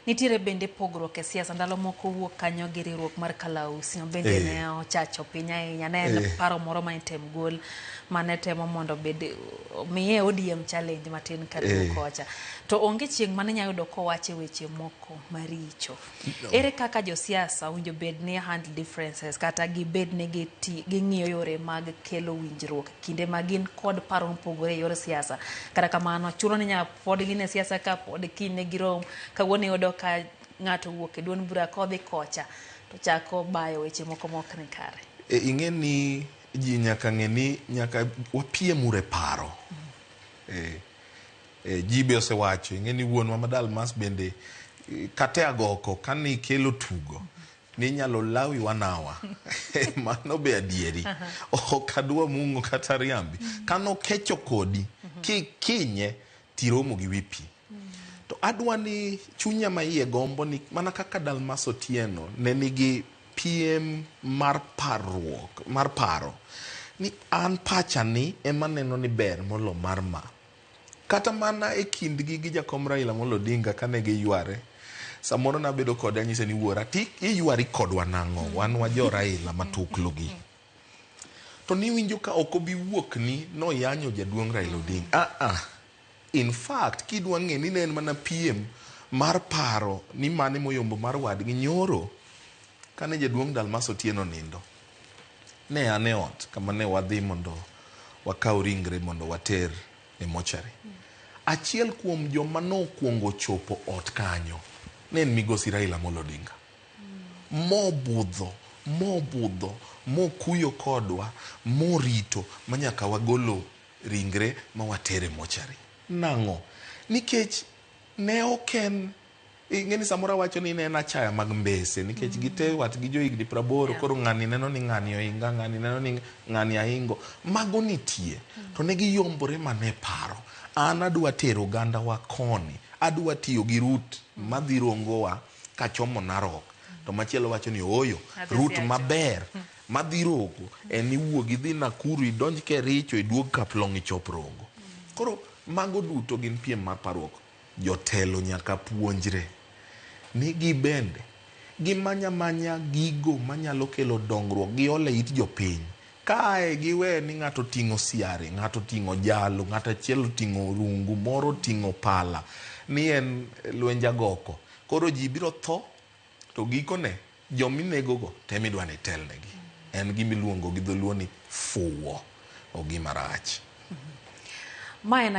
Nitiere bende pogruok e siasa ndalo moko wuok kanyo gi riwruok mar Kalausi bende ne ochacho piny ahinya ne en paro moro ma item gol mane temo mondo bed miye ODM challenge matin karibu kocha to onge chieng' mane nya yudo kowache weche moko maricho. Ere kaka jo siasa winjo bed ni handle differences kata gibed ni ging'iyo yore mag kelo winjruok kinde magin kod paro mopogore e yor siasa. Kata kamano chuno ni nya pod gine siasa ka pod kine girom kawuono yudo ka ng'ato wuok e duond bura kodhi kocha to chako bayo weche moko mok ni kare. Ing'e ni ji nyaka ng'e ni nyaka wapiem ure paro. Ji be osewacho ing'e ni wuonwa ma Dalmas bende kate agoko kani kelo tugo ni nyalo lawi wanawa mano be adieri okadwa mungo kata riambi kano kecho kodi kinye tiromo gi wipi. To adwa ni chunya ma iye gombo ni mana kaka Dalmas Otieno ne nigi piem mar paro ni an pacha ni ema neno ni ber molo mar ma kata mana e kindgi gi jakom Raila molo dinga kane gi yware samoro na bedo kod anyise ni wuora tik iywari kodwa nango wan wa jo Raila matuklugi to ni winjo ka okobi wuok ni no yanyo jaduong Raila Odinga in fact kidwa ng'e ni ne en mana piem mar paro ni mane moyombo mar wadgi nyoro kane jaduong Dalmas Otieno nindo ne ane ot kama ne wadhi mondo wakaw ringre mondo water e mochari. Achiel kuom joma no kuongo chopo ot kanyo ne en migosi Raila Molo Odinga. Mobudho mokuyo kodwa morito manyaka wagolo ringre ma watere mochari. Nango nikech ne oken ing'eni samora wacho ni ne en achaya mag mbese nikech gite wat gi jo higni 80 koro ng'ani neno ni ng'ani ohinga ng'ani neno ni ng'ani ahingo mago nitie to ne giyombore mane paro an adwa tero ganda wa koni adwa tiyo gi route madhi rongowa kachomo Narok to machielo wacho ni oyo route maber madhi rogo en iwuogi dhi Nakuru idonj Kericho iduog Kaplong ichop Rongo. Koro mago duto gin piem mar parruok. Jotelo nyaka puonjre ni gibende gimanya gigo manyalo kelo dongruok gi ole it jopiny kae giwe ni ng'ato ting'o siare ng'ato ting'o jalo ng'ato achiel ting'o rungu moro ting'o pala ni en lwenj agoko koro ji biro tho to gikone jominego go temidwa ni telnegi en gimiluongo gi dholuo ni fuwo o gimarach.